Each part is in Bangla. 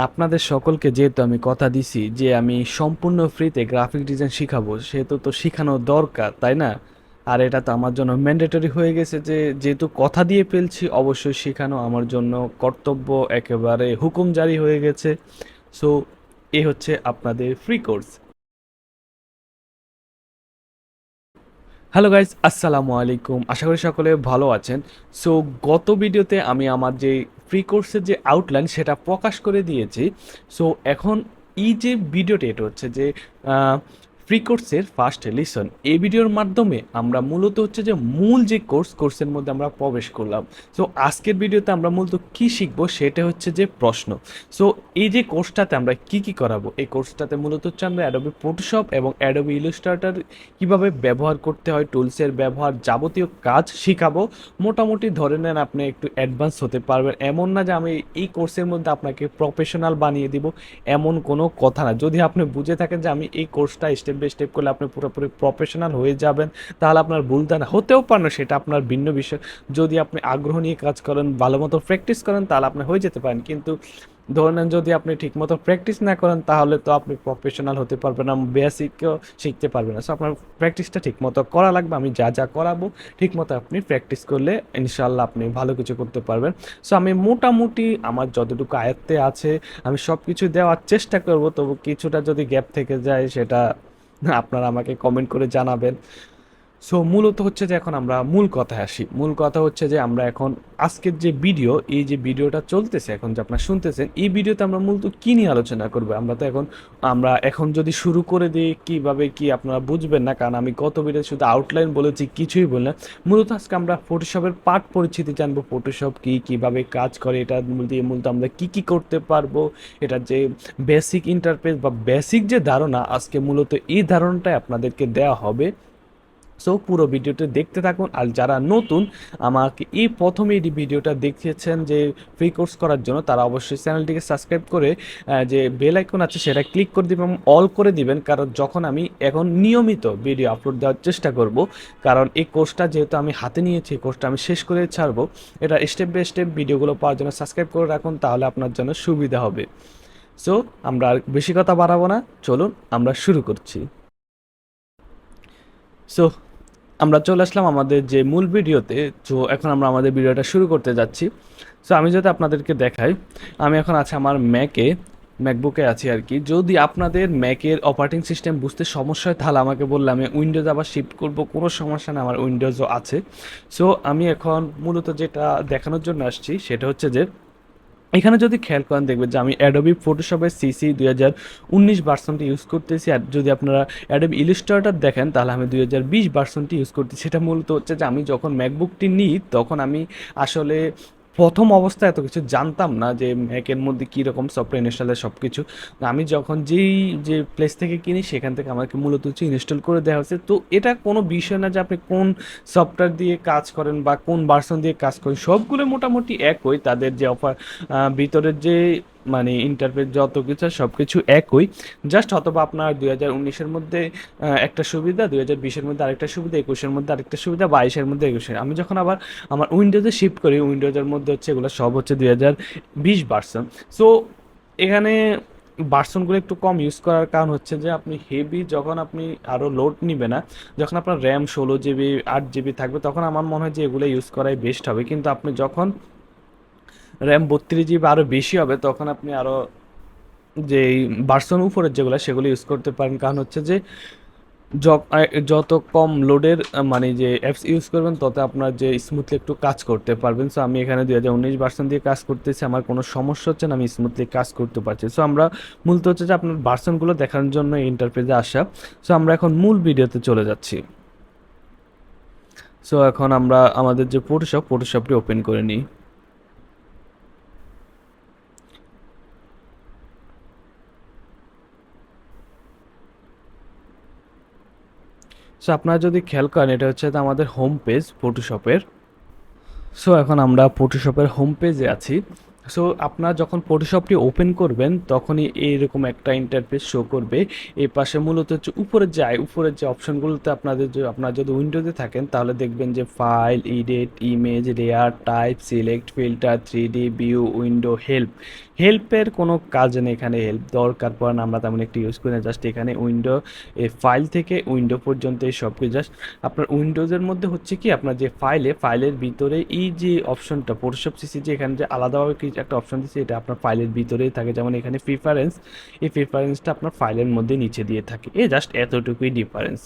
আপনাদের সকলকে যেহেতু আমি কথা দিছি যে আমি সম্পূর্ণ ফ্রিতে গ্রাফিক ডিজাইন শিখাবো, সেহেতু তো শেখানো দরকার, তাই না? আর এটা তো আমার জন্য ম্যান্ডেটরি হয়ে গেছে যে যেহেতু কথা দিয়ে ফেলছি, অবশ্যই শেখানো আমার জন্য কর্তব্য, একেবারে হুকুম জারি হয়ে গেছে। সো এ হচ্ছে আপনাদের ফ্রি কোর্স। হ্যালো গাইস, আসসালামু আলাইকুম, আশা করি সকলে ভালো আছেন। সো গত ভিডিওতে আমি আমার যে ফ্রি কোর্সের যে আউটলাইন সেটা প্রকাশ করে দিয়েছি। সো এখন এই যে ভিডিওটি, এটা হচ্ছে যে ফ্রি কোর্সের ফার্স্ট লিসন। এই ভিডিওর মাধ্যমে আমরা মূলত হচ্ছে যে মূল যে কোর্সের মধ্যে আমরা প্রবেশ করলাম। সো আজকের ভিডিওতে আমরা মূলত কি শিখবো সেটা হচ্ছে যে প্রশ্ন। সো এই যে কোর্সটাতে আমরা কি কি করাবো, এই কোর্সটাতে মূলত হচ্ছে আমরা অ্যাডোবি ফটোশপ এবং অ্যাডোবি ইলাস্ট্রেটর কিভাবে ব্যবহার করতে হয়, টুলসের ব্যবহার, যাবতীয় কাজ শিখাবো। মোটামুটি ধরে নেন আপনি একটু অ্যাডভান্স হতে পারবেন। এমন না যে আমি এই কোর্সের মধ্যে আপনাকে প্রফেশনাল বানিয়ে দিব, এমন কোনো কথা না। যদি আপনি বুঝে থাকেন যে আমি এই কোর্সটা স্টেপ বাই স্টেপ করলে আপনি পুরোপুরি প্রফেশনাল হয়ে যাবেন, তাহলে আপনার ভুল ধারণা হতেও পারে না, সেটা আপনার ভিন্ন বিষয়। যদি আপনি আগ্রহ নিয়ে কাজ করেন, ভালো মতো প্র্যাকটিস করেন, তাহলে আপনি হয়ে যেতে পারেন। কিন্তু ধরে নেন যদি আপনি ঠিকমতো প্র্যাকটিস না করেন, তাহলে তো আপনি প্রফেশনাল হতে পারবেন না, বেসিকও শিখতে পারবেন না। সো আপনার প্র্যাকটিসটা ঠিকমতো করা লাগবে। আমি যা যা করাবো ঠিকমতো আপনি প্র্যাকটিস করলে ইনশাল্লাহ আপনি ভালো কিছু করতে পারবেন। সো আমি মোটামুটি আমার যতটুকু আয়ত্তে আছে আমি সব কিছু দেওয়ার চেষ্টা করব, তবু কিছুটা যদি গ্যাপ থেকে যায় সেটা আপনারা আমাকে কমেন্ট করে জানাবেন। সো মূলত হচ্ছে যে এখন আমরা মূল কথায় আসি। মূল কথা হচ্ছে যে আমরা এখন আজকের যে ভিডিও, এই যে ভিডিওটা চলতেছে এখন, যে আপনারা শুনতেছেন, এই ভিডিওতে আমরা মূলত কী নিয়ে আলোচনা করবো। আমরা এখন যদি শুরু করে দিই কীভাবে কি আপনারা বুঝবেন না, কারণ আমি গত ভিডিও শুধু আউটলাইন বলেছি, কিছুই বললাম। মূলত আজকে আমরা ফটোশপের পাঠ পরিচিতি জানবো, ফটোশপ কী, কীভাবে কাজ করে, এটা দিয়ে মূলত আমরা কী কী করতে পারবো, এটার যে বেসিক ইন্টারফেস বা বেসিক যে ধারণা, আজকে মূলত এই ধারণাটাই আপনাদেরকে দেওয়া হবে। সো পুরো ভিডিওটা দেখতে থাকুন। আর যারা নতুন আমাকে এই প্রথমে এই ভিডিওটা দেখেছেন যে ফ্রি কোর্স করার জন্য, তারা অবশ্যই চ্যানেলটিকে সাবস্ক্রাইব করে যে বেল আইকন আছে সেটা ক্লিক করে দিবেন এবং অল করে দিবেন, কারণ যখন আমি এখন নিয়মিত ভিডিও আপলোড দেওয়ার চেষ্টা করব, কারণ এই কোর্সটা যেহেতু আমি হাতে নিয়েছি, কোর্সটা আমি শেষ করে ছাড়বো। এটা স্টেপ বাই স্টেপ ভিডিওগুলো পাওয়ার জন্য সাবস্ক্রাইব করে রাখুন, তাহলে আপনার জন্য সুবিধা হবে। সো আমরা আর বেশি কথা বাড়াবো না, চলুন আমরা শুরু করছি। সো আমরা চলে আসলাম আমাদের যে মূল ভিডিওতে। তো এখন আমরা আমাদের ভিডিওটা শুরু করতে যাচ্ছি। সো আমি যদি আপনাদেরকে দেখাই, আমি এখন আছি আমার ম্যাকবুকে আছি আর কি। যদি আপনাদের ম্যাকের অপারেটিং সিস্টেম বুঝতে সমস্যা হয়, তাহলে আমাকে বললে আমি উইন্ডোজ আবার শিফট করব, কোনো সমস্যা না, আমার উইন্ডোজও আছে। সো আমি এখন মূলত যেটা দেখানোর জন্য আসছি সেটা হচ্ছে যে এখানে যদি খেয়াল করেন দেখবেন যে আমি অ্যাডোবি ফটোশপের সিসি 2019 ভার্সনটি ইউজ করতেছি। আর যদি আপনারা অ্যাডোবি ইলাস্ট্রেটর দেখেন, তাহলে আমি 2020 ভার্সনটি ইউজ করতেছি। সেটা মূলত হচ্ছে যে আমি যখন ম্যাকবুকটি নিই, তখন আমি আসলে প্রথম অবস্থায় এত কিছু জানতাম না যে ম্যাকের মধ্যে কীরকম সফটওয়্যার ইনস্টলের সব কিছু। আমি যখন যে প্লেস থেকে কিনি, সেখান থেকে আমাকে মূলত হচ্ছে ইনস্টল করে দেওয়া হচ্ছে। তো এটা কোনো বিষয় না যে আপনি কোন সফটওয়্যার দিয়ে কাজ করেন বা কোন ভার্সন দিয়ে কাজ করেন, সবগুলো মোটামুটি একই। তাদের যে ভিতরের যে মানে ইন্টারফেস যত কিছু সব কিছু একই। জাস্ট অথবা আপনার 2019-এর মধ্যে একটা সুবিধা, 2020-এর মধ্যে আরেকটা সুবিধা, 21-এর মধ্যে আরেকটা সুবিধা, 22-এর মধ্যে 21-এর। আমি যখন আবার আমার উইন্ডোজে শিফট করি, উইন্ডোজের মধ্যে হচ্ছে এগুলো সব হচ্ছে 2020 ভার্সন। সো এখানে ভার্সনগুলো একটু কম ইউজ করার কারণ হচ্ছে যে আপনি হেভি যখন আপনি আরও লোড নিবে না, যখন আপনার র্যাম 16 GB 8 GB থাকবে, তখন আমার মনে হয় যে এগুলো ইউজ করাই বেস্ট হবে। কিন্তু আপনি যখন র্যাম 32 GB আরও বেশি হবে, তখন আপনি আরও যে ভার্সন উপরের যেগুলো সেগুলো ইউজ করতে পারেন। কারণ হচ্ছে যে যত কম লোডের মানে যে অ্যাপস ইউজ করবেন, তত আপনার যে স্মুথলি একটু কাজ করতে পারবেন। সো আমি এখানে 2019 ভার্সন দিয়ে কাজ করতেছি, আমার কোনো সমস্যা হচ্ছে না, আমি স্মুথলি কাজ করতে পারছি। সো আমরা মূলত হচ্ছে যে আপনার ভার্সনগুলো দেখানোর জন্য এই ইন্টারফেসে আসা। সো আমরা এখন মূল ভিডিওতে চলে যাচ্ছি। সো এখন আমরা আমাদের যে ফটোশপটি ওপেন করে নিই। সো আপনারা যদি খেয়াল করেন, এটা হচ্ছে আমাদের হোম পেজ ফটোশপের। সো এখন আমরা ফটোশপের হোম পেজে আছি। সো আপনারা যখন ফটোশপটি ওপেন করবেন, তখনই এইরকম একটা ইন্টারফেস শো করবে। এই পাশে মূলত হচ্ছে উপরের যে অপশনগুলোতে আপনারা যদি উইন্ডোতে থাকেন, তাহলে দেখবেন যে file, edit, image, layer, type, select, filter, 3D view, window, help. হেল্পের কোনো কাজ নেই এখানে, হেল্প দরকার পড়ে না, আমরা তেমন একটা ইউজ করি না। জাস্ট এখানে উইন্ডো, এই ফাইল থেকে উইন্ডো পর্যন্ত এই সব কিছু জাস্ট আপনার উইন্ডোজের মধ্যে হচ্ছে কি আপনার যে ফাইলের ভিতরে এই যে অপশনটা ফটোশপ সিসি যে এখানে যে আলাদাভাবে কিছু একটা অপশন দিচ্ছে, এটা আপনার ফাইলের ভিতরেই থাকে। যেমন এখানে প্রিফারেন্স, এই প্রিফারেন্সটা আপনার ফাইলের মধ্যে নিচে দিয়ে থাকে, এই জাস্ট এতটুকুই ডিফারেন্স।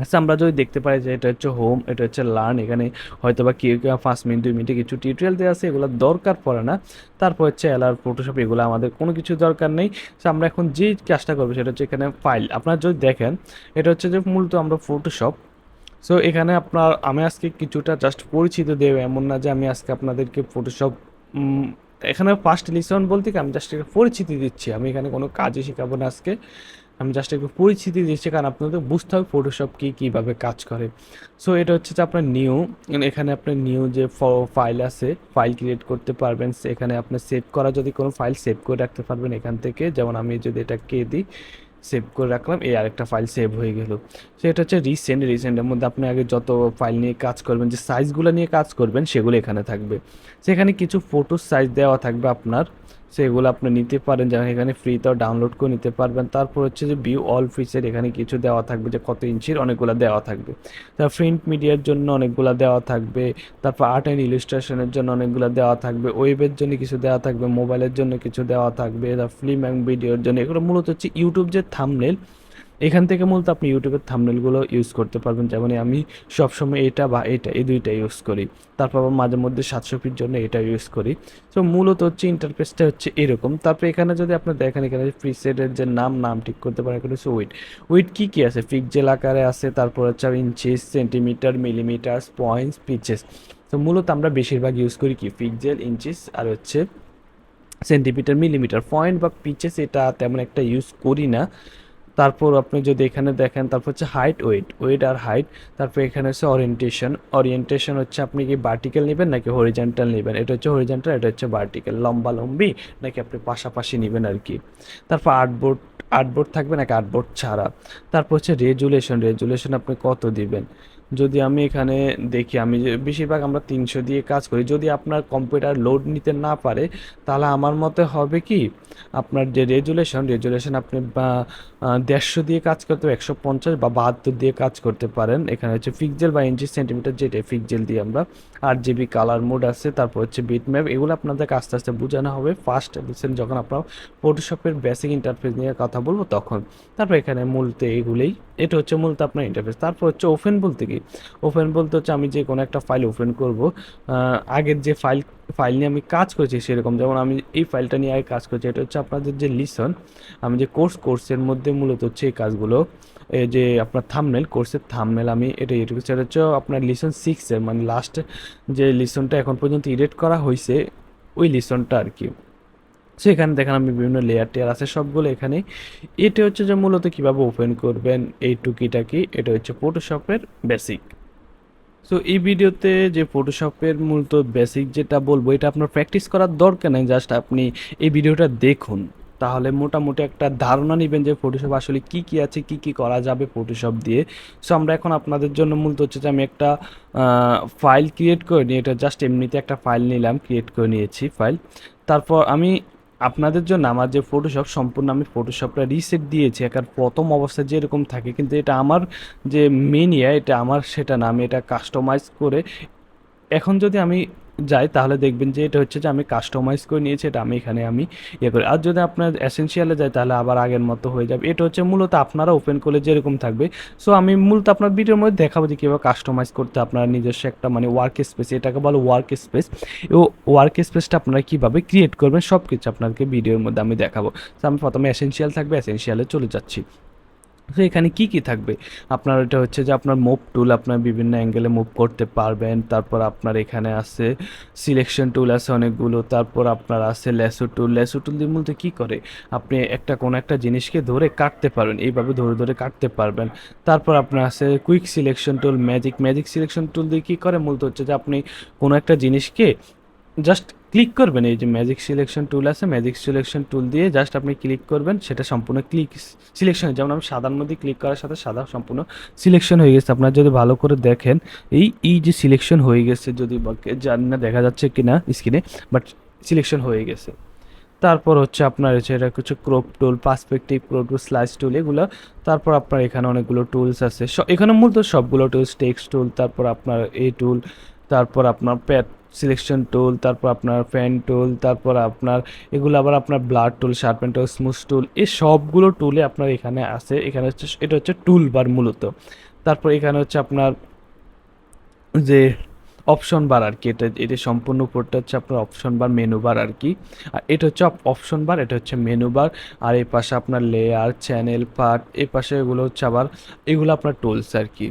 আচ্ছা, আমরা যদি দেখতে পাই যে এটা হচ্ছে হোম, এটা হচ্ছে লার্ন, এখানে হয়তো বা কেউ 5 মিনিট 2 মিনিটে কিছু টিউটোরিয়াল দেওয়া আছে, এগুলো দরকার পড়ে না। তারপর হচ্ছে এলার ফটোশপ, এগুলো আমাদের কোনো কিছু দরকার নেই। সো আমরা এখন যে কাজটা করবো সেটা হচ্ছে এখানে ফাইল। আপনারা যদি দেখেন এটা হচ্ছে যে মূলত আমরা ফটোশপ। সো এখানে আমি আজকে কিছুটা জাস্ট পরিচিত দেব, এমন না যে আমি আজকে আপনাদেরকে ফটোশপ এখানে ফার্স্ট লিসন বলতে কি আমি জাস্ট একটা পরিচিতি দিচ্ছি, আমি এখানে কোনো কাজই শেখাবো না আজকে, আমি জাস্ট একটু পরিচিতি দিচ্ছি, কারণ আপনাদের বুঝতে হবে ফটোশপ কীভাবে কাজ করে। সো এটা হচ্ছে যে আপনার নিউ, এখানে আপনার নিউ যে ফাইল আছে, ফাইল ক্রিয়েট করতে পারবেন। এখানে আপনার সেভ করা যদি কোনো ফাইল সেভ করে রাখতে পারবেন এখান থেকে। যেমন আমি যদি এটাকে দিই সেভ করে রাখলাম, এই আরেকটা ফাইল সেভ হয়ে গেল। সো এটা হচ্ছে রিসেন্টের মধ্যে আপনি আগে যত ফাইল নিয়ে কাজ করবেন, যে সাইজগুলো নিয়ে কাজ করবেন সেগুলো এখানে থাকবে। সেখানে কিছু ফটো সাইজ দেওয়া থাকবে আপনার, সেগুলো আপনি নিতে পারেন, যেমন এখানে ফ্রিতেও ডাউনলোড করে নিতে পারবেন। তারপর হচ্ছে যে ভিউ অল ফিচার, এখানে কিছু দেওয়া থাকবে যে কত ইঞ্চির, অনেকগুলো দেওয়া থাকবে। তারপর প্রিন্ট মিডিয়ার জন্য অনেকগুলো দেওয়া থাকবে, তারপর আর্ট অ্যান্ড ইলিস্ট্রেশনের জন্য অনেকগুলো দেওয়া থাকবে, ওয়েবের জন্য কিছু দেওয়া থাকবে, মোবাইলের জন্য কিছু দেওয়া থাকবে, তারপর ফিল্ম অ্যান্ড ভিডিওর জন্য। এগুলো মূলত হচ্ছে ইউটিউব যে থাম্বনেল, এখান থেকে মূলত আপনি ইউটিউবের থাম্বনেলগুলো ইউজ করতে পারবেন। যেমন আমি সবসময় এটা বা এটা এই দুইটা ইউজ করি, তারপর আবার মাঝে মধ্যে 700pর জন্য এটা ইউজ করি। সো মূলত হচ্ছে ইন্টারফেসটা হচ্ছে এরকম। তারপর এখানে যদি আপনি দেখেন, এখানে প্রিসেটের যে নাম ঠিক করতে পারেন। এখানে হচ্ছে উইড কী আছে, পিক্সেল আকারে আছে, তারপর হচ্ছে inches, centimetre, millimetre, points, peaches. তো মূলত আমরা বেশিরভাগ ইউজ করি কি পিক্সেল, ইঞ্চিস আর হচ্ছে সেন্টিমিটার, মিলিমিটার। পয়েন্ট বা পিচেস এটা তেমন একটা ইউজ করি না। তারপর আপনি যদি এখানে দেখেন, তারপর হচ্ছে হাইট, ওয়েট আর হাইট। তারপর এখানে হচ্ছে ওরিয়েন্টেশন হচ্ছে আপনি কি ভার্টিক্যাল নেবেন নাকি হরিজন্টাল নেবেন, এটা হচ্ছে হরিজন্টাল, এটা হচ্ছে ভার্টিক্যাল, লম্বি নাকি আপনি পাশাপাশি নেবেন আর কি। তারপর আর্টবোর্ড থাকবে নাকি আর্টবোর্ড ছাড়া। তারপর হচ্ছে রেজুলেশন আপনি কত দিবেন। যদি আমি এখানে দেখি, আমি বেশিরভাগ আমরা 300 দিয়ে কাজ করি। যদি আপনার কম্পিউটার লোড নিতে না পারে, তাহলে আমার মতে হবে কি আপনার যে রেজুলেশন আপনি 150 দিয়ে কাজ করতে হবে, 150 বা 72 দিয়ে কাজ করতে পারেন। এখানে হচ্ছে পিক্সেল বা ইঞ্চি সেন্টিমিটার, যেটা পিক্সেল দিয়ে আমরা। 8 GB কালার মোড আছে, তারপর হচ্ছে বিট ম্যাপ, এগুলো আপনাদেরকে আস্তে আস্তে বোঝানো হবে ফার্স্ট লিসেন যখন আপনার ফটোশপের বেসিক ইন্টারফেস নিয়ে কথা বলবো তখন। তারপর এখানে মূলত এগুলোই, এটা হচ্ছে মূলত আপনার ইন্টারফেস। তারপর হচ্ছে ওপেন বলতে কি, ওপেন বলতে হচ্ছে আমি যে কোনো একটা ফাইল ওপেন করব, আগের যে ফাইল নিয়ে আমি কাজ করেছি সেরকম। যেমন আমি এই ফাইলটা নিয়ে আগে কাজ করছি, এটা হচ্ছে আপনাদের যে লিসন, আমি যে কোর্সের মধ্যে মূলত হচ্ছে এই কাজগুলো। এই যে আপনার কোর্সের থাম্বনেল আমি এটা এডিট করছি, এটা হচ্ছে আপনার লিসন 6-এর, মানে লাস্ট যে লিসনটা এখন পর্যন্ত এডিট করা হয়েছে ওই লিসনটা আর কি। সো এখানে দেখেন আমি বিভিন্ন লেয়ার আছে সবগুলো এখানে। এটা হচ্ছে যে মূলত কীভাবে ওপেন করবেন এই টুকিটাকি, এটা হচ্ছে ফটোশপের বেসিক। সো এই ভিডিওতে যে ফটোশপের মূলত বেসিক যেটা বলবো, এটা আপনার প্র্যাকটিস করার দরকার নেই, জাস্ট আপনি এই ভিডিওটা দেখুন, তাহলে মোটামুটি একটা ধারণা নেবেন যে ফটোশপ আসলে কী আছে, কী করা যাবে ফটোশপ দিয়ে। সো আমরা এখন আপনাদের জন্য মূলত হচ্ছে যে আমি একটা ফাইল ক্রিয়েট করে নিই, এটা জাস্ট এমনিতে একটা ফাইল নিলাম, ক্রিয়েট করে নিয়েছি ফাইল। তারপর আমি আপনাদের জন্য আমার যে ফটোশপ সম্পূর্ণ আমি ফটোশপটা রিসেট দিয়েছি, একার প্রথম অবস্থায় যেরকম থাকে, কিন্তু এটা আমার যে এটা আমার সেটা না, আমি এটা কাস্টমাইজ করে এখন যদি আমি যাই তাহলে দেখবেন যে এটা হচ্ছে যে আমি কাস্টমাইজ করে নিয়েছি, এটা আমি ইয়ে করি। আর যদি আপনার এসেনশিয়ালে যায় তাহলে আবার আগের মতো হয়ে যাবে। এটা হচ্ছে মূলত আপনারা ওপেন করলে যেরকম থাকবে। সো আমি মূলত আপনার ভিডিওর মধ্যে দেখাবো যে কীভাবে কাস্টমাইজ করতে, আপনার নিজস্ব একটা মানে ওয়ার্ক স্পেস, এটাকে বলো ওয়ার্ক স্পেস, ও ওয়ার্ক স্পেসটা আপনারা কীভাবে ক্রিয়েট করবেন সব কিছু আপনাকে ভিডিওর মধ্যে আমি দেখাবো। তো আমি প্রথমে এসেনশিয়াল থাকবে, এসেনশিয়ালে চলে যাচ্ছি। তো এখানে কি থাকবে আপনার, এটা হচ্ছে যে আপনার মুভ টুল, আপনার বিভিন্ন অ্যাঙ্গেলে মুভ করতে পারবেন। তারপর আপনার এখানে আছে সিলেকশন টুল আছে অনেকগুলো। তারপর আপনার আছে লেসো টুল দিয়ে মূলত কী করে, আপনি কোনো একটা জিনিসকে ধরে কাটতে পারবেন, এইভাবে ধরে কাটতে পারবেন। তারপর আপনার আছে quick selection tool, magic selection tool দিয়ে কী করে, মূলত হচ্ছে যে আপনি কোনো একটা জিনিসকে জাস্ট ক্লিক করবেন, এই যে ম্যাজিক সিলেকশন টুল আছে, ম্যাজিক সিলেকশন টুল দিয়ে জাস্ট আপনি ক্লিক করবেন, সেটা সম্পূর্ণ সিলেকশন। যেমন আমি সাদার মধ্যে ক্লিক করার সাথে সাদা সম্পূর্ণ সিলেকশন হয়ে গেছে। আপনারা যদি ভালো করে দেখেন এই যে সিলেকশন হয়ে গেছে, যদি জানি না দেখা যাচ্ছে কি না স্ক্রিনে, বাট সিলেকশন হয়ে গেছে। তারপর হচ্ছে আপনার হচ্ছে এটা কিছু crop tool, perspective crop tool, slice tool এগুলো। তারপর আপনার এখানে অনেকগুলো টুলস আছে, এখানে মূলত সবগুলো টুলস, টেক্সট টুল, তারপর আপনার এ টুল, তারপর আপনার প্যাড সিলেকশন টুল, তারপর আপনার ফ্যান টুল, তারপর আপনার এগুলো আবার আপনার ব্লাড টুল, শার্পেন টুল, স্মুথ টুল, এই সবগুলো টুলে আপনার এখানে আছে। এখানে হচ্ছে এটা হচ্ছে টুল বার মূলত। তারপর এখানে হচ্ছে আপনার যে অপশন বার আর কি, এটা সম্পূর্ণ উপরটা হচ্ছে আপনার অপশন বার, মেনু বার আর কি। আর এটা হচ্ছে অপশন বার, এটা হচ্ছে মেনু বার। আর এই পাশে আপনার লেয়ার, চ্যানেল, পার্ট, এই পাশে এগুলো হচ্ছে আবার এগুলো আপনার টুলস আর কি।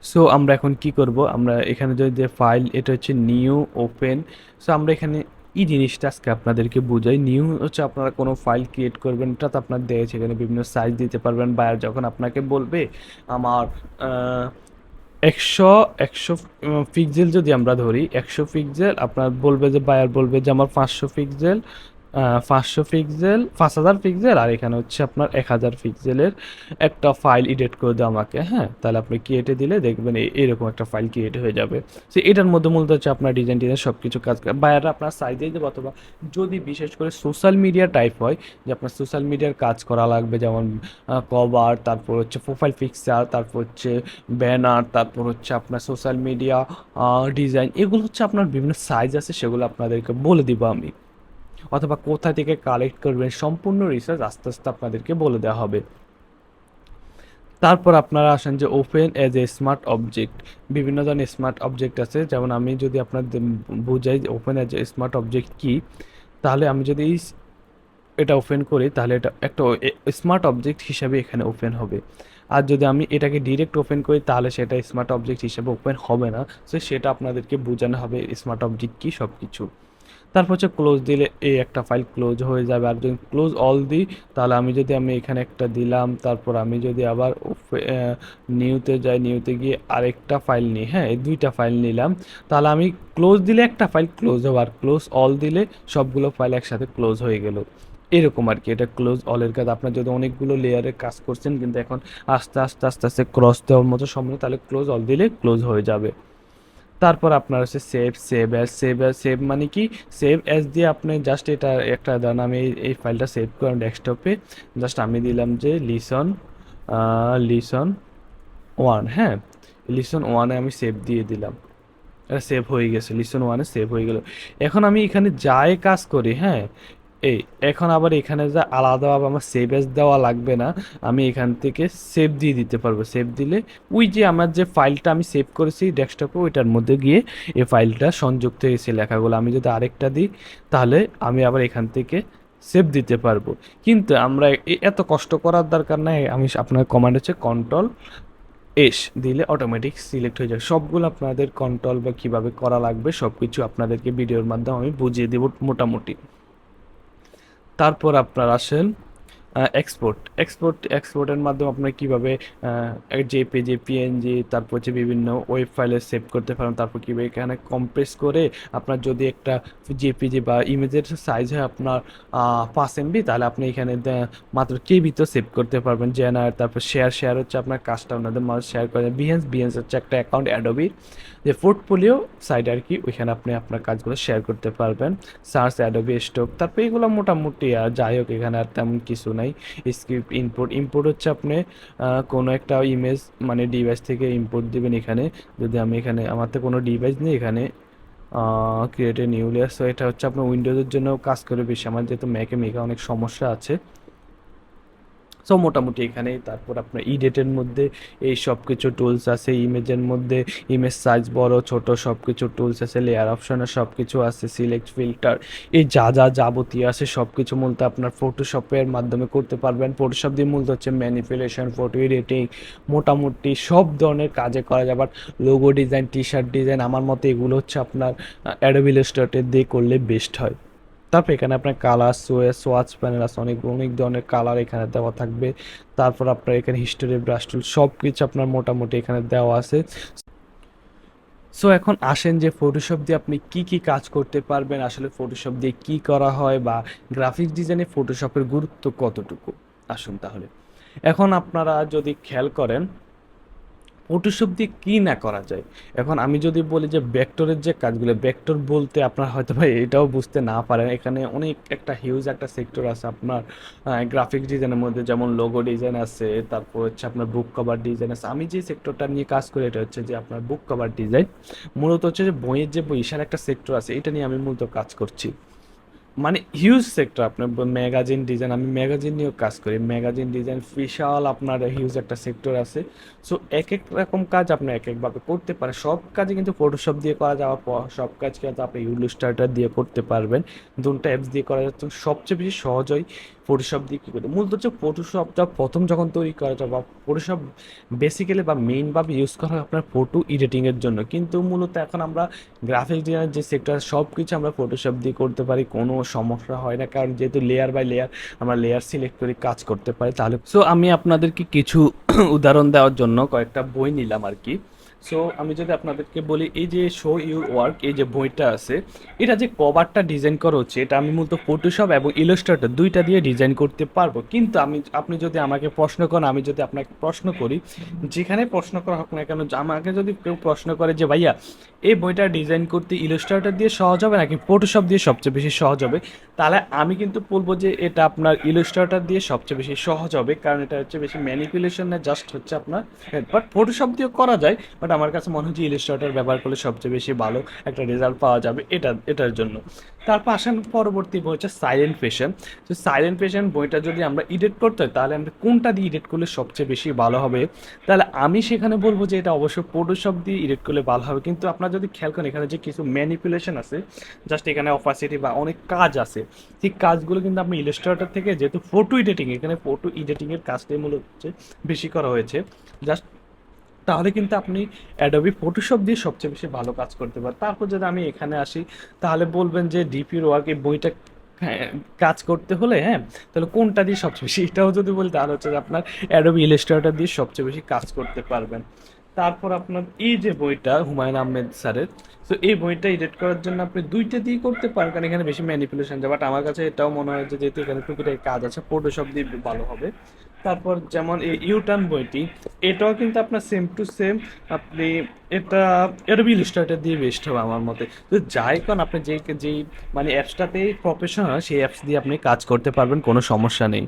সো আমরা এখন কি করব, আমরা এখানে যদি যে ফাইল, এটা হচ্ছে নিউ ওপেন। সো আমরা এখানে এই জিনিসটা আজকে আপনাদেরকে বুঝাই। নিউ হচ্ছে আপনারা কোনো ফাইল ক্রিয়েট করবেন, এটা তো আপনার দিয়েছে, এখানে বিভিন্ন সাইজ দিতে পারবেন। বায়ার যখন আপনাকে বলবে আমার ১০০ পিক্সেল যদি আমরা ধরি, ১০০ পিক্সেল, আপনার বলবে যে বায়ার বলবে যে আমার ৫০০ পিক্সেল, ৫০০ পিক্সেল, ৫০০০ পিক্সেল, আর এখানে হচ্ছে আপনার ১০০০ পিক্সেলের একটা ফাইল এডিট করে দাও আমাকে। হ্যাঁ, তাহলে আপনি ক্রিয়েটে দিলে দেখবেন এরকম একটা ফাইল ক্রিয়েট হয়ে যাবে। সো এটার মধ্যে মূলত হচ্ছে আপনার ডিজাইন টিজাইন সব কিছু কাজ করে বায়াররা আপনার সাইজ দিয়ে দেবে। অথবা যদি বিশেষ করে সোশ্যাল মিডিয়া টাইপ হয়, যে আপনার সোশ্যাল মিডিয়ার কাজ করা লাগবে, যেমন কভার, তারপর হচ্ছে প্রোফাইল পিকচার, তারপর হচ্ছে ব্যানার, তারপর হচ্ছে আপনার সোশ্যাল মিডিয়া ডিজাইন, এগুলো হচ্ছে আপনার বিভিন্ন সাইজ আছে, সেগুলো আপনাদেরকে বলে দিব আমি। অথবা কোথা থেকে কালেক্ট করবেন, সম্পূর্ণ রিসার্চ আস্তে আস্তে আপনাদেরকে বলে দেওয়া হবে। তারপর আপনারা আসেন যে open as a smart object. বিভিন্ন ধরনের স্মার্ট অবজেক্ট আছে, যেমন আমি যদি আপনাদের বুঝাই open as a smart object কি, তাহলে আমি যদি এটা ওপেন করি, তাহলে এটা একটা স্মার্ট অবজেক্ট হিসাবে এখানে ওপেন হবে। আর যদি আমি এটাকে ডিরেক্ট ওপেন করি, তাহলে সেটা স্মার্ট অবজেক্ট হিসাবে ওপেন হবে না। সো সেটা আপনাদেরকে বোঝানো হবে স্মার্ট অবজেক্ট কী সব কিছু। তারপর হচ্ছে ক্লোজ দিলে এই একটা ফাইল ক্লোজ হয়ে যাবে। আর যদি ক্লোজ অল দিই, তাহলে আমি এখানে একটা দিলাম, তারপর আমি যদি আবার নিউতে যাই, নিউতে গিয়ে আরেকটা ফাইল নিই, হ্যাঁ এই দুইটা ফাইল নিলাম, তাহলে আমি ক্লোজ দিলে একটা ফাইল ক্লোজ হবে, আর ক্লোজ অল দিলে সবগুলো ফাইল একসাথে ক্লোজ হয়ে গেল। এরকম আর কি, এটা ক্লোজ অলের কাজ। আপনার যদি অনেকগুলো লেয়ারের কাজ করছেন, কিন্তু এখন আস্তে আস্তে আস্তে আস্তে ক্রস দেওয়ার মতো সময়, তাহলে ক্লোজ অল দিলে ক্লোজ হয়ে যাবে। তারপর আপনার হচ্ছে সেভ মানে কি, সেভ অ্যাজ দিয়ে আপনি জাস্ট এটা একটা ধরেন আমি এই ফাইলটা সেভ করলাম ডেস্কটপে, জাস্ট আমি দিলাম যে লিসন 1, হ্যাঁ লিসন 1-এ আমি সেভ দিয়ে দিলাম, এটা সেভ হয়ে গেছে, লিসন 1-এ সেভ হয়ে গেল। এখন আমি এখানে যাই কাজ করি, হ্যাঁ এই এখন আবার এখানে যা আলাদাভাবে আমার সেভ এস দেওয়া লাগবে না, আমি এখান থেকে সেভ দিয়ে দিতে পারবো। সেভ দিলে ওই যে আমার যে ফাইলটা আমি সেভ করেছি ডেস্কটপে, ওইটার মধ্যে গিয়ে এই ফাইলটা সংযুক্ত হয়েছে লেখাগুলো। আমি যদি আরেকটা দিই, তাহলে আমি আবার এখান থেকে সেভ দিতে পারবো। কিন্তু আমরা এত কষ্ট করার দরকার নাই, আমি আপনার কমান্ড হচ্ছে কন্ট্রোল দিলে অটোমেটিক সিলেক্ট হয়ে যায় সবগুলো। আপনাদের কন্ট্রোল বা কীভাবে করা লাগবে সব কিছু আপনাদেরকে ভিডিওর মাধ্যমে আমি বুঝিয়ে দেবো মোটামুটি। তারপর আপনার আসেন এক্সপোর্টের মাধ্যমে আপনার কীভাবে জেপিজি, পিএনজি, তারপর হচ্ছে বিভিন্ন ওয়েব ফাইলে সেভ করতে পারেন। তারপর কীভাবে এখানে কম্প্রেস করে আপনার যদি একটা জেপিজি বা ইমেজের সাইজ হয় আপনার 5 MB, তাহলে আপনি এখানে মাত্র কেবিতে সেভ করতে পারবেন। তারপর শেয়ার হচ্ছে আপনার কাজটা ওনাদের মাঝে শেয়ার করে। বিহেন্স হচ্ছে একটা অ্যাকাউন্ট অ্যাডোবির, যে পোর্টফোলিও সাইট আর কি, ওইখানে আপনি আপনার কাজগুলো শেয়ার করতে পারবেন। সার্চ, অ্যাডোবি স্টক, তারপর এগুলো মোটামুটি। আর যাই হোক, এখানে আর তেমন কিছু নাই। স্ক্রিপ্ট, ইম্পোর্ট হচ্ছে আপনি কোনো একটা ইমেজ মানে ডিভাইস থেকে ইম্পোর্ট দিবেন। এখানে যদি আমি এখানে আমার তো কোনো ডিভাইস নেই, এখানে create a new layer. So এটা হচ্ছে আপনার উইন্ডোজের জন্য কাজ করে বেশি, আমার যেহেতু মেঘে অনেক সমস্যা আছে। সো মোটামুটি এখানেই। তারপর আপনার ইডিটের মধ্যে এই সব কিছু টুলস আছে, ইমেজের মধ্যে ইমেজ সাইজ বড় ছোট সব কিছু টুলস আছে, লেয়ার অপশনে সব কিছু আছে, সিলেক্ট, ফিল্টার, এই যা যাবতীয় আছে সব কিছু মূলত আপনার ফটোশপের মাধ্যমে করতে পারবেন। ফটোশপ দিয়ে মূলত হচ্ছে ম্যানিপুলেশন, ফটো এডিটিং, মোটামুটি সব ধরনের কাজে করা যায়। আবার logo design, T shirt design, আমার মতে এগুলো হচ্ছে আপনার অ্যাডোবি ইলাস্ট্রেটর দিয়ে করলে বেস্ট হয়। তারপর এখানে আপনার কালার, সোয়াচ প্যানেল আছে, অনেক ধরনের কালার এখানে দেওয়া থাকবে। তারপর আপনার এখানে হিস্টোরি, ব্রাশ টুল সব কিছু আপনার মোটামুটি এখানে দেওয়া আছে। সো এখন আসেন যে ফটোশপ দিয়ে আপনি কি কাজ করতে পারবেন, আসলে ফটোশপ দিয়ে কি করা হয়, বা গ্রাফিক্স ডিজাইনে ফটোশপের গুরুত্ব কতটুকু। আসুন তাহলে এখন আপনারা যদি খেয়াল করেন, ফটোশপ দিয়ে কী না করা যায়। এখন আমি যদি বলি যে ভেক্টরের যে কাজগুলো, ভেক্টর বলতে আপনার হয়তো বা এটাও বুঝতে না পারেন। এখানে অনেক একটা হিউজ একটা সেক্টর আছে আপনার গ্রাফিক্স ডিজাইনের মধ্যে, যেমন লোগো ডিজাইন আছে, তারপর হচ্ছে আপনার বুক কভার ডিজাইন আছে। আমি যে সেক্টরটা নিয়ে কাজ করি এটা হচ্ছে যে আপনার বুক কভার ডিজাইন। মূলত হচ্ছে যে বইয়ের যে বিশাল একটা সেক্টর আছে এটা নিয়ে আমি মূলত কাজ করছি। মানে হিউজ সেক্টর আপনার ম্যাগাজিন ডিজাইন, আমি ম্যাগাজিন নিয়েও কাজ করি। ম্যাগাজিন ডিজাইন বিশাল আপনার হিউজ একটা সেক্টর আছে। সো এক এক রকম কাজ আপনি এক একভাবে করতে পারেন। সব কাজে কিন্তু ফটোশপ দিয়ে করা যাওয়ার পর সব কাজ কিন্তু আপনি ইলাস্ট্রেটর দিয়ে করতে পারবেন। দুটো অ্যাপস দিয়ে করা যাচ্ছে। সবচেয়ে বেশি সহজ হয় ফটোশপ দিয়ে কী করতে। মূলত হচ্ছে ফটোশপটা প্রথম যখন তৈরি করা যায়, বা ফটোশপ বেসিক্যালি বা মেইনভাবে ইউজ করা হয় আপনার ফটো এডিটিংয়ের জন্য, কিন্তু মূলত এখন আমরা গ্রাফিক্স ডিজাইনের যে সেক্টর সব কিছু আমরা ফটোশপ দিয়ে করতে পারি, কোনো সমস্যা হয় না, কারণ যেহেতু লেয়ার বাই লেয়ার আমরা লেয়ার সিলেক্ট করে কাজ করতে পারি। তাহলে সো আমি আপনাদেরকে কিছু উদাহরণ দেওয়ার জন্য কয়েকটা বই নিলাম আর কি। সো আমি যদি আপনাদেরকে বলি, এই যে শো ইউর ওয়ার্ক, এই যে বইটা আছে, এটা যে কভারটা ডিজাইন করা হচ্ছে এটা আমি মূলত ফটোশপ এবং ইলাস্ট্রেটর দুইটা দিয়ে ডিজাইন করতে পারবো। কিন্তু আপনি যদি আমাকে প্রশ্ন করেন, আমি যদি আপনাকে প্রশ্ন করি, যেখানে প্রশ্ন করা হোক না কেন, আমাকে যদি কেউ প্রশ্ন করে যে ভাইয়া এই বইটা ডিজাইন করতে ইলাস্ট্রেটর দিয়ে সহজ হবে নাকি ফটোশপ দিয়ে সবচেয়ে বেশি সহজ হবে, তাহলে আমি কিন্তু বলবো যে এটা আপনার ইলাস্ট্রেটর দিয়ে সবচেয়ে বেশি সহজ হবে, কারণ এটা হচ্ছে বেশি ম্যানিপুলেশন না, জাস্ট হচ্ছে আপনার। বাট ফটোশপ দিয়েও করা যায়, বাট আমার কাছে মনে হচ্ছে ইলাস্ট্রেটর ব্যবহার করলে সবচেয়ে বেশি ভালো একটা রেজাল্ট পাওয়া যাবে এটার জন্য। তারপর আসেন পরবর্তী বই হচ্ছে সাইলেন্ট পেশেন্ট। তো সাইলেন্ট পেশেন্ট বইটা যদি আমরা এডিট করতে হয় তাহলে আমরা কোনটা দিয়ে এডিট করলে সবচেয়ে বেশি ভালো হবে, তাহলে আমি সেখানে বলবো যে এটা অবশ্যই ফটোশপ দিয়ে এডিট করলে ভালো হবে। কিন্তু আপনারা যদি খেয়াল করেন এখানে যে কিছু ম্যানিপুলেশন আছে, জাস্ট এখানে অপাসিটি বা অনেক কাজ আছে, ঠিক কাজগুলো কিন্তু আপনি ইলাস্ট্রেটর থেকে, যেহেতু ফটো এডিটিং, এখানে ফটো এডিটিংয়ের কাজটাই মূলত হচ্ছে বেশি করা হয়েছে, জাস্ট তাহলে কিন্তু আপনি অ্যাডোবি ফটোশপ দিয়ে সবচেয়ে বেশি ভালো কাজ করতে পারেন। তারপর যদি আমি এখানে আসি, তাহলে বলবেন যে ডিপির ওয়ার্ক এই বইটা হ্যাঁ, কাজ করতে হলে হ্যাঁ, তাহলে কোনটা দিয়ে সবচেয়ে বেশি, এটাও যদি বলি তাহলে হচ্ছে যে আপনার অ্যাডোবি ইলাস্ট্রেটর দিয়ে সবচেয়ে বেশি কাজ করতে পারবেন। তারপর আপনার এই যে বইটা হুমায়ুন আহমেদ স্যারের, তো এই বইটা এডিট করার জন্য আপনি দুইটা দিয়ে করতে পারেন, কারণ এখানে বেশি ম্যানিপুলেশন যায়। বাট আমার কাছে এটাও মনে হয় যে যেহেতু এখানে টুকিটাকি কাজ আছে ফটোশপ দিয়ে ভালো হবে। তারপর যেমন এই ইউটার্ন বইটি, এটাও কিন্তু আপনার সেম টু সেম, আপনি এটা অ্যাডোবি ইলাস্ট্রেটর দিয়ে বেস্ট হবে আমার মতে। তো যাই কোন আপনি যেই মানে অ্যাপসটাতে প্রফেশনাল সেই অ্যাপস দিয়ে আপনি কাজ করতে পারবেন, কোনো সমস্যা নেই।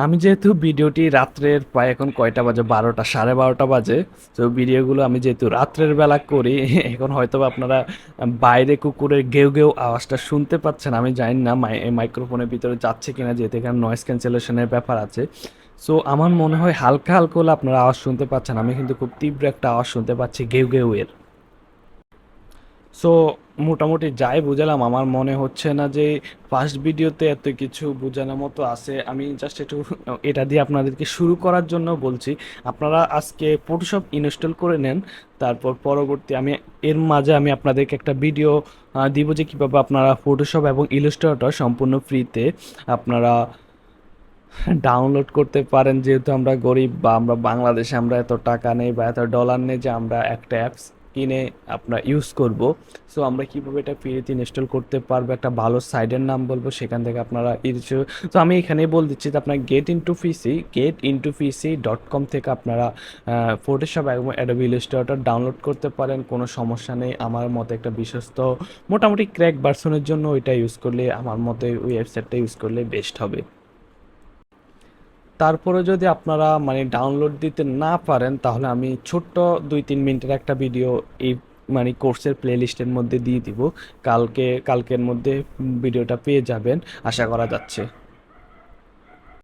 আমি যেহেতু ভিডিওটি রাত্রের প্রায় এখন কয়টা বাজে, 12টা, 12:30 বাজে। তো ভিডিওগুলো আমি যেহেতু রাত্রের বেলা করি, এখন হয়তো বা আপনারা বাইরে কুকুরের গেউ গেউ আওয়াজটা শুনতে পাচ্ছেন। আমি জানি না মাইক্রোফোনের ভিতরে যাচ্ছে কিনা, যেহেতু এখানে নয়েজ ক্যান্সেলেশনের ব্যাপার আছে। সো আমার মনে হয় হালকা হালকা হলে আপনারা আওয়াজ শুনতে পাচ্ছেন, আমি কিন্তু খুব তীব্র একটা আওয়াজ শুনতে পাচ্ছি গেউ গেউ এর। সো মোটামুটি যাই বুঝালাম, আমার মনে হচ্ছে না যে ফার্স্ট ভিডিওতে এত কিছু বোঝানোর মতো আছে। আমি জাস্ট একটু এটা দিয়ে আপনাদেরকে শুরু করার জন্য বলছি। আপনারা আজকে ফটোশপ ইনস্টল করে নেন, তারপর পরবর্তী এর মাঝে আমি আপনাদেরকে একটা ভিডিও দিব যে কীভাবে আপনারা ফটোশপ এবং ইলাস্ট্রেটর সম্পূর্ণ ফ্রিতে আপনারা ডাউনলোড করতে পারেন। যেহেতু আমরা গরিব, বা আমরা বাংলাদেশে আমরা এত টাকা নেই বা এত ডলার নেই যে আমরা একটা অ্যাপস কিনে আপনার ইউজ করব। সো আমরা কীভাবে এটা ফ্রিতে ইনস্টল করতে পারবো, একটা ভালো সাইটের নাম বলবো, সেখান থেকে আপনারা ইনস্টল। তো আমি এখানে বলে দিচ্ছি যে আপনার getintopc.com থেকে আপনারা ফটোশপ এবং অ্যাডোবি ইলাস্ট্রেটর ডাউনলোড করতে পারেন, কোনো সমস্যা নেই। আমার মতে একটা বিশ্বস্ত মোটামুটি ক্র্যাক ভার্সনের জন্য ওইটা ইউজ করলে, আমার মতে ওই ওয়েবসাইটটা ইউজ করলে বেস্ট হবে। তারপরে যদি আপনারা মানে ডাউনলোড দিতে না পারেন, তাহলে আমি ছোট্ট 2-3 মিনিটের একটা ভিডিও এই মানে কোর্সের প্লেলিস্টের মধ্যে দিয়ে দিব। কালকের মধ্যে ভিডিওটা পেয়ে যাবেন আশা করা যাচ্ছে।